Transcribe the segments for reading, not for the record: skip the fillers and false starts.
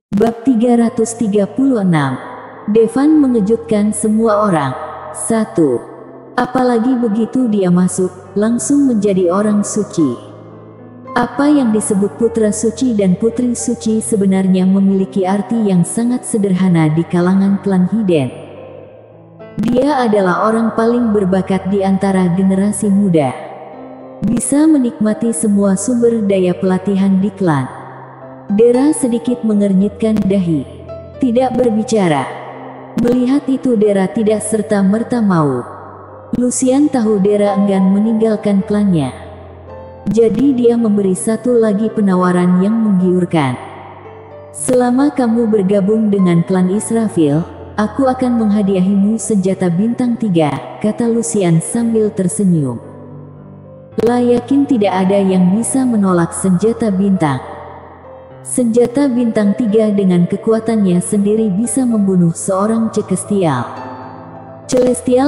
Bab 336. Devan mengejutkan semua orang. 1. Apalagi begitu dia masuk, langsung menjadi orang suci. Apa yang disebut putra suci dan putri suci sebenarnya memiliki arti yang sangat sederhana di kalangan klan Hiden. Dia adalah orang paling berbakat di antara generasi muda. Bisa menikmati semua sumber daya pelatihan di klan. Dera sedikit mengernyitkan dahi. Tidak berbicara. Melihat itu Dera tidak serta-merta mau. Lucian tahu Dera enggan meninggalkan klannya. Jadi dia memberi satu lagi penawaran yang menggiurkan. Selama kamu bergabung dengan klan Israfil, aku akan menghadiahimu senjata bintang 3, kata Lucian sambil tersenyum. Yakin tidak ada yang bisa menolak senjata bintang. Senjata bintang 3 dengan kekuatannya sendiri bisa membunuh seorang Celestial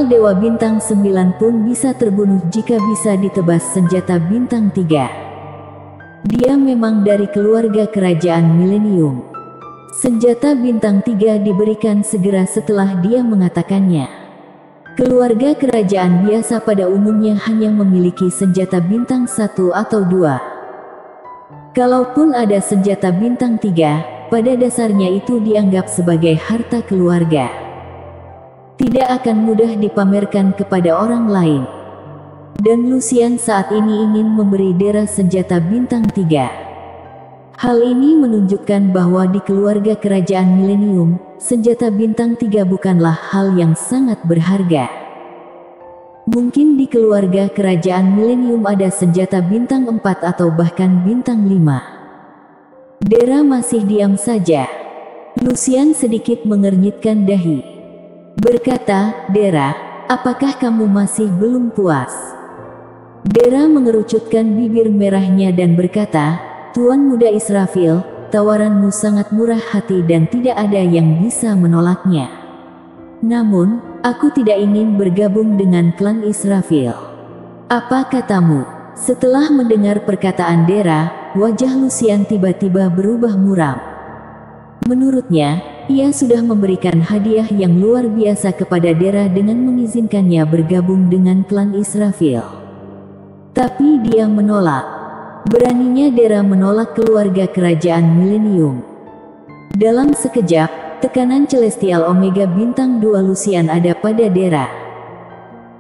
Dewa bintang 9 pun bisa terbunuh jika bisa ditebas senjata bintang 3. Dia memang dari keluarga kerajaan milenium. Senjata bintang 3 diberikan segera setelah dia mengatakannya. Keluarga kerajaan biasa pada umumnya hanya memiliki senjata bintang 1 atau 2. Kalaupun ada senjata bintang 3, pada dasarnya itu dianggap sebagai harta keluarga. Tidak akan mudah dipamerkan kepada orang lain. Dan Lucian saat ini ingin memberi Dera senjata bintang 3. Hal ini menunjukkan bahwa di keluarga kerajaan milenium, senjata bintang 3 bukanlah hal yang sangat berharga. Mungkin di keluarga kerajaan milenium ada senjata bintang 4 atau bahkan bintang 5. Dera masih diam saja. Lucian sedikit mengernyitkan dahi. Berkata, Dera, apakah kamu masih belum puas? Dera mengerucutkan bibir merahnya dan berkata, Tuan Muda Israfil, tawaranmu sangat murah hati dan tidak ada yang bisa menolaknya. Namun, aku tidak ingin bergabung dengan klan Israfil. Apa katamu? Setelah mendengar perkataan Dera, wajah Lucian tiba-tiba berubah muram. Menurutnya, ia sudah memberikan hadiah yang luar biasa kepada Dera dengan mengizinkannya bergabung dengan klan Israfil. Tapi dia menolak. Beraninya Dera menolak keluarga kerajaan milenium. Dalam sekejap, tekanan Celestial Omega bintang 2 Lucian ada pada Dera.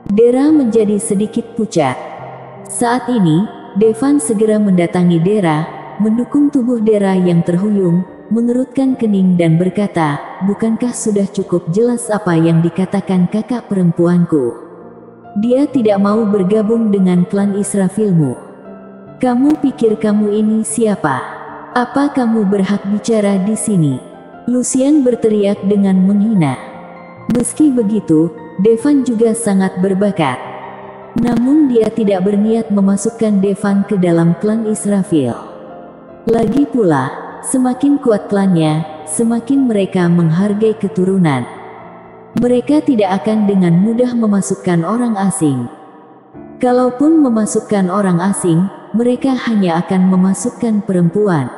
Dera menjadi sedikit pucat. Saat ini, Devan segera mendatangi Dera, mendukung tubuh Dera yang terhuyung, mengerutkan kening dan berkata, bukankah sudah cukup jelas apa yang dikatakan kakak perempuanku? Dia tidak mau bergabung dengan klan Israfilmu. Kamu pikir kamu ini siapa? Apa kamu berhak bicara di sini? Lucian berteriak dengan menghina. Meski begitu, Devan juga sangat berbakat. Namun dia tidak berniat memasukkan Devan ke dalam klan Israfil. Lagi pula, semakin kuat klannya, semakin mereka menghargai keturunan. Mereka tidak akan dengan mudah memasukkan orang asing. Kalaupun memasukkan orang asing, mereka hanya akan memasukkan perempuan.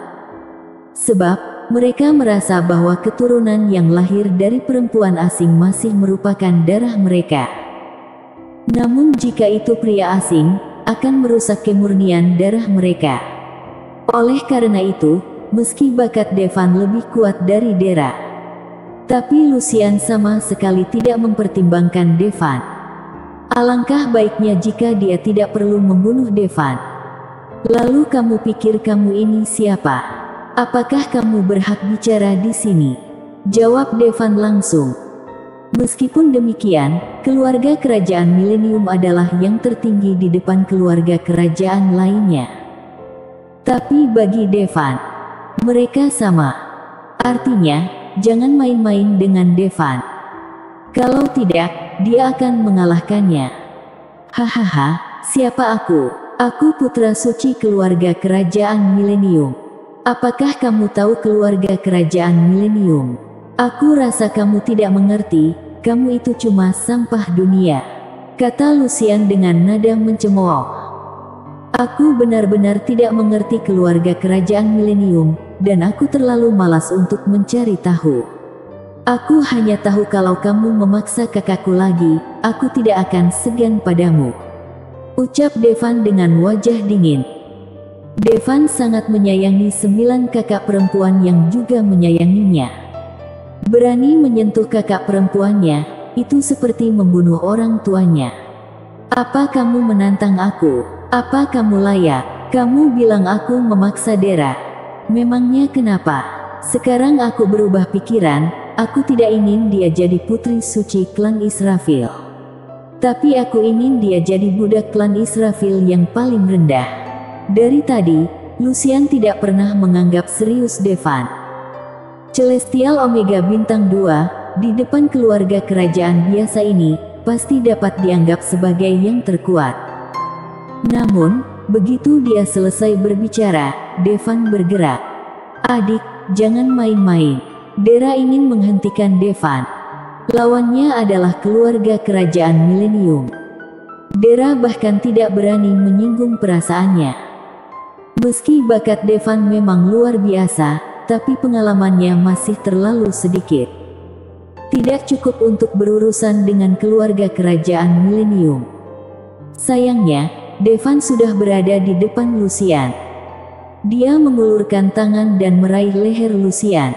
Sebab, mereka merasa bahwa keturunan yang lahir dari perempuan asing masih merupakan darah mereka. Namun jika itu pria asing, akan merusak kemurnian darah mereka. Oleh karena itu, meski bakat Devan lebih kuat dari Dera, tapi Lucian sama sekali tidak mempertimbangkan Devan. Alangkah baiknya jika dia tidak perlu membunuh Devan. Lalu kamu pikir kamu ini siapa? Apakah kamu berhak bicara di sini? Jawab Devan langsung. Meskipun demikian, keluarga kerajaan milenium adalah yang tertinggi di depan keluarga kerajaan lainnya. Tapi bagi Devan, mereka sama. Artinya, jangan main-main dengan Devan. Kalau tidak, dia akan mengalahkannya. Hahaha, siapa aku? Aku putra suci keluarga kerajaan milenium. Apakah kamu tahu keluarga kerajaan milenium? Aku rasa kamu tidak mengerti, kamu itu cuma sampah dunia, kata Lucian dengan nada mencemooh. Aku benar-benar tidak mengerti keluarga kerajaan milenium, dan aku terlalu malas untuk mencari tahu. Aku hanya tahu kalau kamu memaksa kakakku lagi, aku tidak akan segan padamu," ucap Devan dengan wajah dingin. Devan sangat menyayangi 9 kakak perempuan yang juga menyayanginya. Berani menyentuh kakak perempuannya, itu seperti membunuh orang tuanya. "Apa kamu menantang aku? Apa kamu layak? Kamu bilang aku memaksa Dera. Memangnya kenapa? Sekarang aku berubah pikiran, aku tidak ingin dia jadi putri suci klan Israfil. Tapi aku ingin dia jadi budak klan Israfil yang paling rendah." Dari tadi, Lucian tidak pernah menganggap serius Devan. Celestial Omega Bintang 2, di depan keluarga kerajaan biasa ini, pasti dapat dianggap sebagai yang terkuat. Namun, begitu dia selesai berbicara, Devan bergerak. "Adik, jangan main-main." Dera ingin menghentikan Devan. Lawannya adalah keluarga kerajaan Millennium. Dera bahkan tidak berani menyinggung perasaannya. Meski bakat Devan memang luar biasa, tapi pengalamannya masih terlalu sedikit. Tidak cukup untuk berurusan dengan keluarga kerajaan Millennium. Sayangnya, Devan sudah berada di depan Lucian. Dia mengulurkan tangan dan meraih leher Lucian.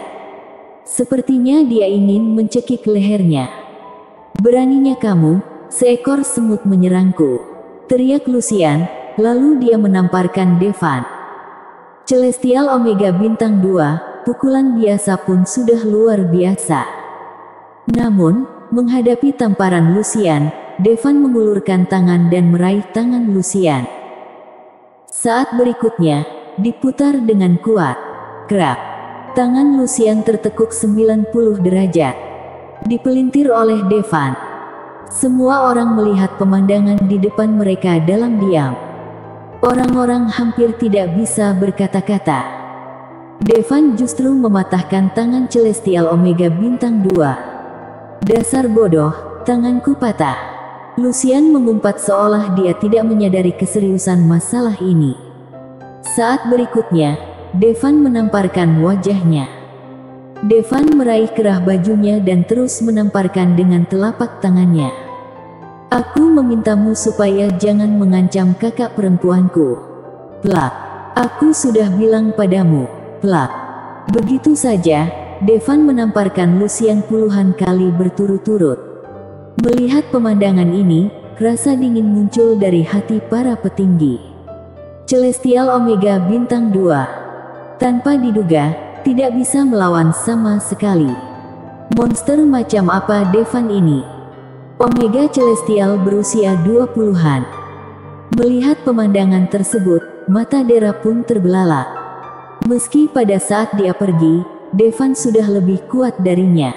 Sepertinya dia ingin mencekik lehernya. "Beraninya kamu, seekor semut menyerangku," teriak Lucian, lalu dia menamparkan Devan. Celestial Omega Bintang 2, pukulan biasa pun sudah luar biasa. Namun, menghadapi tamparan Lucian, Devan mengulurkan tangan dan meraih tangan Lucian. Saat berikutnya, diputar dengan kuat. Krak. Tangan Lucian tertekuk 90 derajat. Dipelintir oleh Devan. Semua orang melihat pemandangan di depan mereka dalam diam. Orang-orang hampir tidak bisa berkata-kata. Devan justru mematahkan tangan Celestial Omega Bintang 2. "Dasar bodoh, tanganku patah." Lucian mengumpat seolah dia tidak menyadari keseriusan masalah ini. Saat berikutnya, Devan menamparkan wajahnya. Devan meraih kerah bajunya dan terus menamparkan dengan telapak tangannya. "Aku memintamu supaya jangan mengancam kakak perempuanku." Plak. "Aku sudah bilang padamu." Plak. Begitu saja, Devan menamparkan Lucian puluhan kali berturut-turut. Melihat pemandangan ini, rasa dingin muncul dari hati para petinggi. Celestial Omega Bintang 2. Tanpa diduga, tidak bisa melawan sama sekali. Monster macam apa Devan ini? Omega Celestial berusia 20-an. Melihat pemandangan tersebut, mata Dera pun terbelalak. Meski pada saat dia pergi, Devan sudah lebih kuat darinya.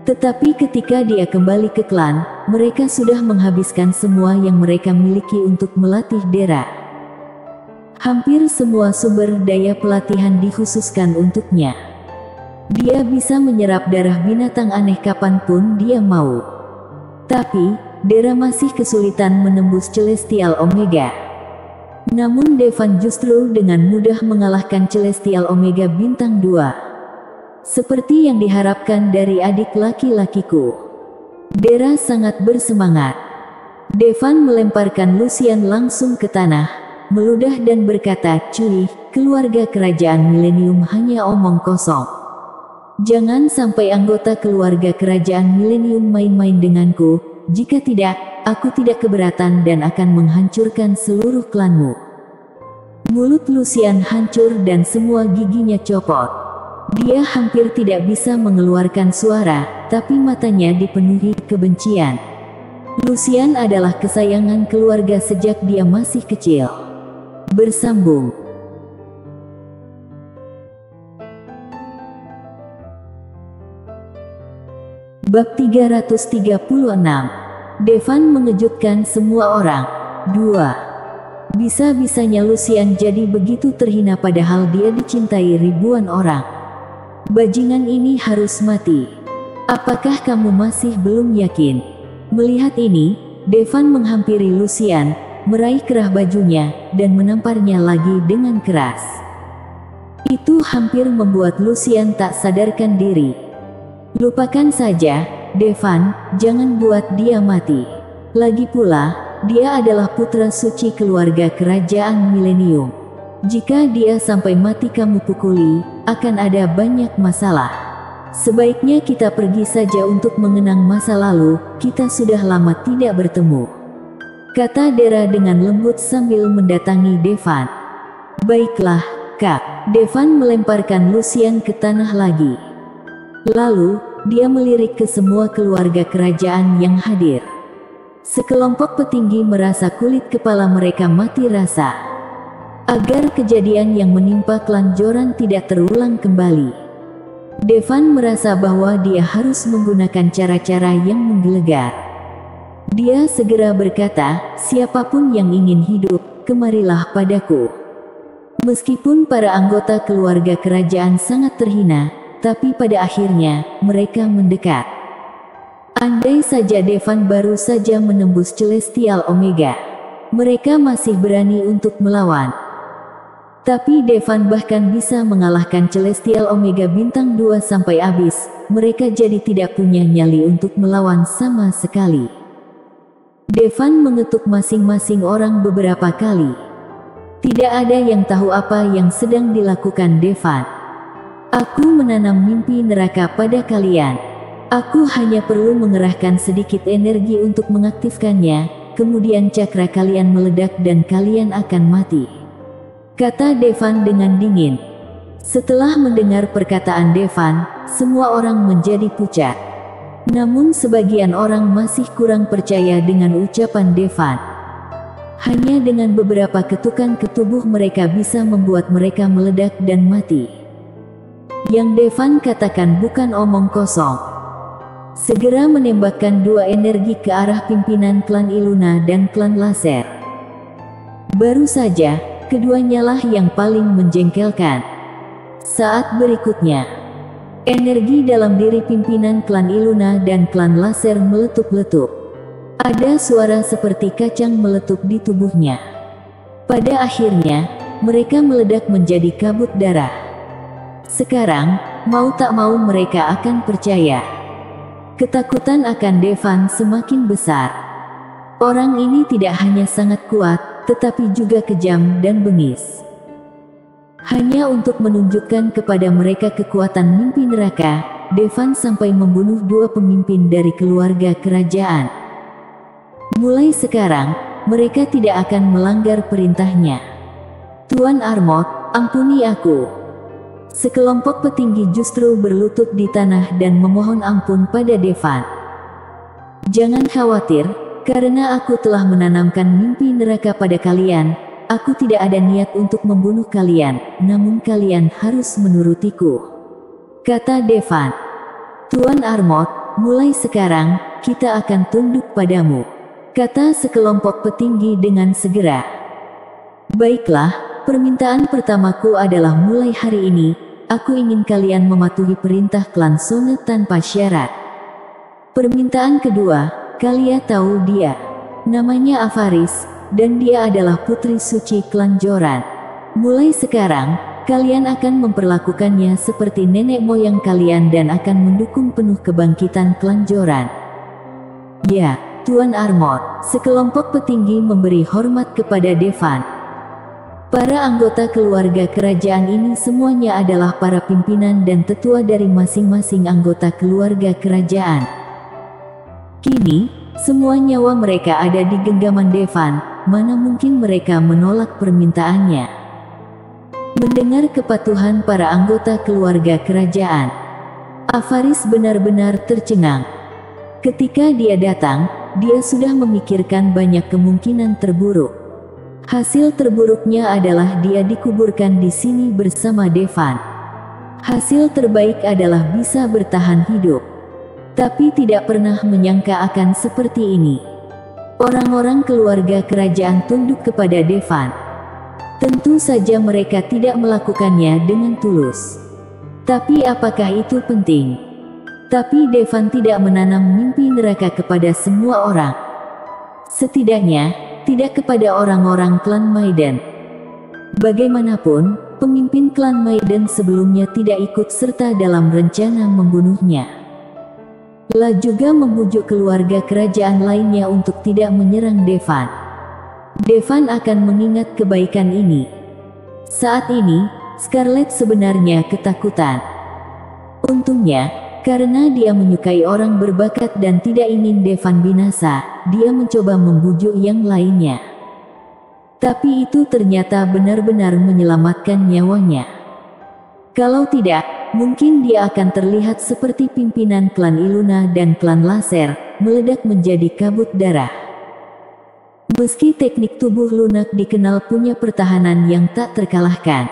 Tetapi ketika dia kembali ke klan, mereka sudah menghabiskan semua yang mereka miliki untuk melatih Dera. Hampir semua sumber daya pelatihan dikhususkan untuknya. Dia bisa menyerap darah binatang aneh kapanpun dia mau. Tapi, Dera masih kesulitan menembus Celestial Omega. Namun Devan justru dengan mudah mengalahkan Celestial Omega Bintang 2. Seperti yang diharapkan dari adik laki-lakiku. Dera sangat bersemangat. Devan melemparkan Lucian langsung ke tanah, meludah dan berkata, "Cuy, keluarga kerajaan Millennium hanya omong kosong. Jangan sampai anggota keluarga kerajaan Millennium main-main denganku, jika tidak, aku tidak keberatan dan akan menghancurkan seluruh klanmu." Mulut Lucian hancur dan semua giginya copot. Dia hampir tidak bisa mengeluarkan suara, tapi matanya dipenuhi kebencian. Lucian adalah kesayangan keluarga sejak dia masih kecil. Bersambung. Bab 336. Devan mengejutkan semua orang. 2. Bisa-bisanya Lucian jadi begitu terhina padahal dia dicintai ribuan orang. Bajingan ini harus mati. Apakah kamu masih belum yakin? Melihat ini, Devan menghampiri Lucian, meraih kerah bajunya, dan menamparnya lagi dengan keras. Itu hampir membuat Lucian tak sadarkan diri. Lupakan saja, Devan, jangan buat dia mati. Lagi pula, dia adalah putra suci keluarga kerajaan Millennium. Jika dia sampai mati kamu pukuli, akan ada banyak masalah. Sebaiknya kita pergi saja untuk mengenang masa lalu, kita sudah lama tidak bertemu, kata Dera dengan lembut sambil mendatangi Devan. Baiklah, Kak. Devan melemparkan Lucian ke tanah lagi. Lalu, dia melirik ke semua keluarga kerajaan yang hadir. Sekelompok petinggi merasa kulit kepala mereka mati rasa. Agar kejadian yang menimpa klan Joran tidak terulang kembali, Devan merasa bahwa dia harus menggunakan cara-cara yang menggelegar. Dia segera berkata, siapapun yang ingin hidup, kemarilah padaku. Meskipun para anggota keluarga kerajaan sangat terhina, tapi pada akhirnya, mereka mendekat. Andai saja Devan baru saja menembus Celestial Omega, mereka masih berani untuk melawan. Tapi Devan bahkan bisa mengalahkan Celestial Omega bintang 2 sampai habis, mereka jadi tidak punya nyali untuk melawan sama sekali. Devan mengetuk masing-masing orang beberapa kali. Tidak ada yang tahu apa yang sedang dilakukan Devan. Aku menanam mimpi neraka pada kalian. Aku hanya perlu mengerahkan sedikit energi untuk mengaktifkannya, kemudian cakra kalian meledak dan kalian akan mati, kata Devan dengan dingin. Setelah mendengar perkataan Devan, semua orang menjadi pucat. Namun sebagian orang masih kurang percaya dengan ucapan Devan. Hanya dengan beberapa ketukan ke tubuh mereka bisa membuat mereka meledak dan mati. Yang Devan katakan bukan omong kosong. Segera menembakkan 2 energi ke arah pimpinan klan Iluna dan klan Laser. Baru saja, keduanya lah yang paling menjengkelkan. Saat berikutnya, energi dalam diri pimpinan klan Iluna dan klan Laser meletup-letup. Ada suara seperti kacang meletup di tubuhnya. Pada akhirnya, mereka meledak menjadi kabut darah. Sekarang, mau tak mau mereka akan percaya. Ketakutan akan Devan semakin besar. Orang ini tidak hanya sangat kuat, tetapi juga kejam dan bengis. Hanya untuk menunjukkan kepada mereka kekuatan mimpi neraka, Devan sampai membunuh 2 pemimpin dari keluarga kerajaan. Mulai sekarang, mereka tidak akan melanggar perintahnya. Tuan Armot, ampuni aku. Sekelompok petinggi justru berlutut di tanah dan memohon ampun pada Devan. Jangan khawatir, karena aku telah menanamkan mimpi neraka pada kalian. Aku tidak ada niat untuk membunuh kalian, namun kalian harus menurutiku, kata Devan. Tuan Armot, mulai sekarang, kita akan tunduk padamu, kata sekelompok petinggi dengan segera. Baiklah, permintaan pertamaku adalah mulai hari ini, aku ingin kalian mematuhi perintah klan Sone tanpa syarat. Permintaan kedua, kalian tahu dia. Namanya Avaris, dan dia adalah putri suci klan Joran. Mulai sekarang, kalian akan memperlakukannya seperti nenek moyang kalian dan akan mendukung penuh kebangkitan klan Joran. Ya, Tuan Armot, sekelompok petinggi memberi hormat kepada Devan. Para anggota keluarga kerajaan ini semuanya adalah para pimpinan dan tetua dari masing-masing anggota keluarga kerajaan. Kini, semua nyawa mereka ada di genggaman Devan, mana mungkin mereka menolak permintaannya. Mendengar kepatuhan para anggota keluarga kerajaan, Avaris benar-benar tercengang. Ketika dia datang, dia sudah memikirkan banyak kemungkinan terburuk. Hasil terburuknya adalah dia dikuburkan di sini bersama Devan. Hasil terbaik adalah bisa bertahan hidup. Tapi tidak pernah menyangka akan seperti ini. Orang-orang keluarga kerajaan tunduk kepada Devan. Tentu saja mereka tidak melakukannya dengan tulus. Tapi apakah itu penting? Tapi Devan tidak menanam mimpi neraka kepada semua orang. Setidaknya, tidak kepada orang-orang klan Maiden. Bagaimanapun, pemimpin klan Maiden sebelumnya tidak ikut serta dalam rencana membunuhnya. La juga membujuk keluarga kerajaan lainnya untuk tidak menyerang Devan. Devan akan mengingat kebaikan ini. Saat ini, Scarlet sebenarnya ketakutan. Untungnya, karena dia menyukai orang berbakat dan tidak ingin Devan binasa, dia mencoba membujuk yang lainnya. Tapi itu ternyata benar-benar menyelamatkan nyawanya. Kalau tidak, mungkin dia akan terlihat seperti pimpinan klan Iluna dan klan Laser, meledak menjadi kabut darah. Meski teknik tubuh lunak dikenal punya pertahanan yang tak terkalahkan,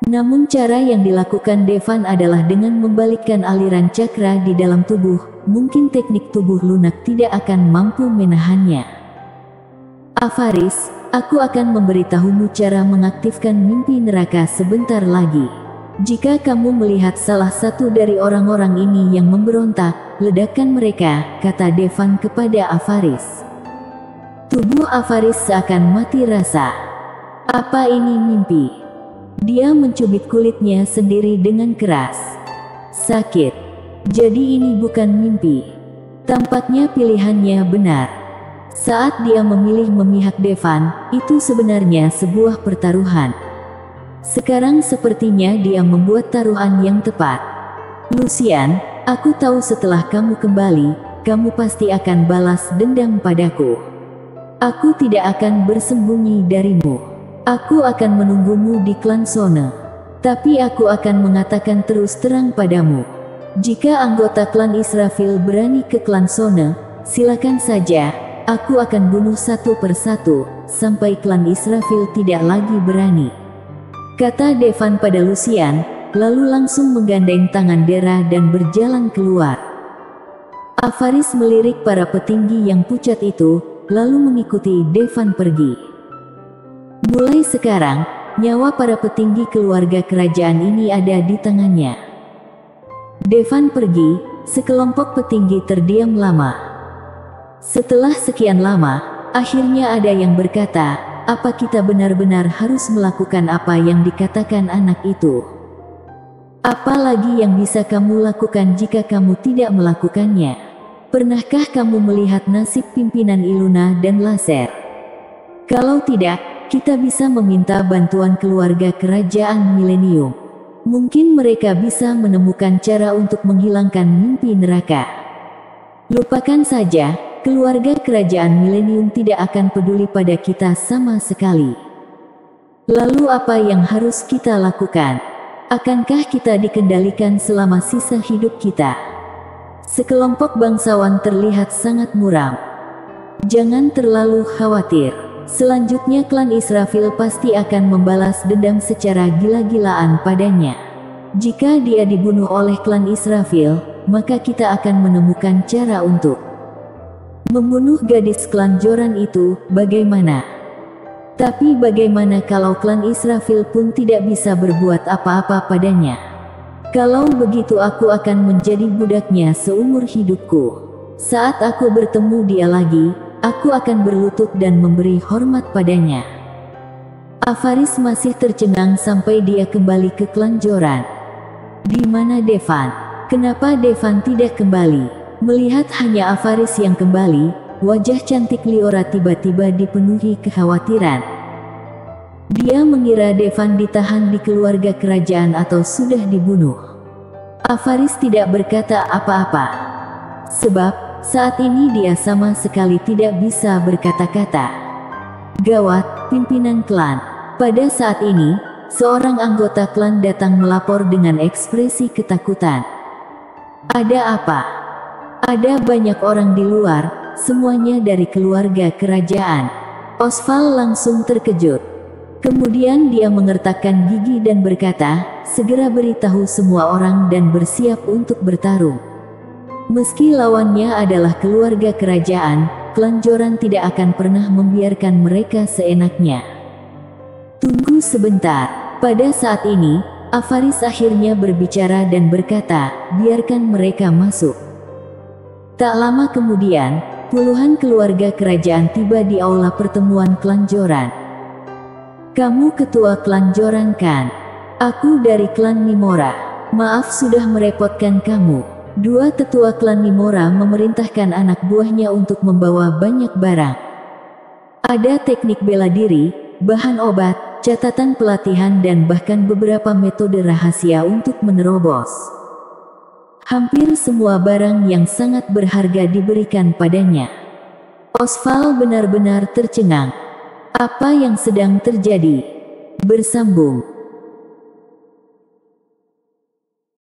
namun cara yang dilakukan Devan adalah dengan membalikkan aliran cakra di dalam tubuh. Mungkin teknik tubuh lunak tidak akan mampu menahannya. Avaris, aku akan memberitahumu cara mengaktifkan mimpi neraka sebentar lagi. Jika kamu melihat salah satu dari orang-orang ini yang memberontak, ledakkan mereka, kata Devan kepada Avaris. Tubuh Avaris seakan mati rasa. Apa ini mimpi? Dia mencubit kulitnya sendiri dengan keras. Sakit. Jadi ini bukan mimpi. Tampaknya pilihannya benar. Saat dia memilih memihak Devan, itu sebenarnya sebuah pertaruhan. Sekarang sepertinya dia membuat taruhan yang tepat. Lucian, aku tahu setelah kamu kembali, kamu pasti akan balas dendam padaku. Aku tidak akan bersembunyi darimu. Aku akan menunggumu di klan Sone. Tapi aku akan mengatakan terus terang padamu. Jika anggota klan Israfil berani ke klan Sone, silakan saja. Aku akan bunuh satu persatu, sampai klan Israfil tidak lagi berani. Kata Devan pada Lucian, lalu langsung menggandeng tangan Dera dan berjalan keluar. Avaris melirik para petinggi yang pucat itu, lalu mengikuti Devan pergi. Mulai sekarang, nyawa para petinggi keluarga kerajaan ini ada di tangannya. Devan pergi, sekelompok petinggi terdiam lama. Setelah sekian lama, akhirnya ada yang berkata, apa kita benar-benar harus melakukan apa yang dikatakan anak itu? Apalagi yang bisa kamu lakukan jika kamu tidak melakukannya? Pernahkah kamu melihat nasib pimpinan Iluna dan Laser? Kalau tidak, kita bisa meminta bantuan keluarga kerajaan Milenium. Mungkin mereka bisa menemukan cara untuk menghilangkan mimpi neraka. Lupakan saja, keluarga kerajaan Milenium tidak akan peduli pada kita sama sekali. Lalu apa yang harus kita lakukan? Akankah kita dikendalikan selama sisa hidup kita? Sekelompok bangsawan terlihat sangat muram. Jangan terlalu khawatir. Selanjutnya klan Israfil pasti akan membalas dendam secara gila-gilaan padanya. Jika dia dibunuh oleh klan Israfil, maka kita akan menemukan cara untuk membunuh gadis klan Joran itu. Bagaimana? Tapi bagaimana kalau klan Israfil pun tidak bisa berbuat apa-apa padanya? Kalau begitu aku akan menjadi budaknya seumur hidupku. Saat aku bertemu dia lagi, aku akan berlutut dan memberi hormat padanya. Avaris masih tercengang sampai dia kembali ke klan Joran. Di mana Devan? Kenapa Devan tidak kembali? Melihat hanya Avaris yang kembali, wajah cantik Liora tiba-tiba dipenuhi kekhawatiran. Dia mengira Devan ditahan di keluarga kerajaan atau sudah dibunuh. Avaris tidak berkata apa-apa. Sebab, saat ini dia sama sekali tidak bisa berkata-kata. Gawat, pimpinan klan. Pada saat ini, seorang anggota klan datang melapor dengan ekspresi ketakutan. Ada apa? Ada banyak orang di luar, semuanya dari keluarga kerajaan. Osval langsung terkejut. Kemudian dia mengertakkan gigi dan berkata, segera beritahu semua orang dan bersiap untuk bertarung. Meski lawannya adalah keluarga kerajaan, klan Joran tidak akan pernah membiarkan mereka seenaknya. Tunggu sebentar. Pada saat ini, Avaris akhirnya berbicara dan berkata, biarkan mereka masuk. Tak lama kemudian, puluhan keluarga kerajaan tiba di aula pertemuan klan Joran. Kamu ketua klan Joran kan? Aku dari klan Nimora. Maaf sudah merepotkan kamu. Dua tetua klan Nimora memerintahkan anak buahnya untuk membawa banyak barang. Ada teknik bela diri, bahan obat, catatan pelatihan dan bahkan beberapa metode rahasia untuk menerobos. Hampir semua barang yang sangat berharga diberikan padanya. Osval benar-benar tercengang. Apa yang sedang terjadi? Bersambung.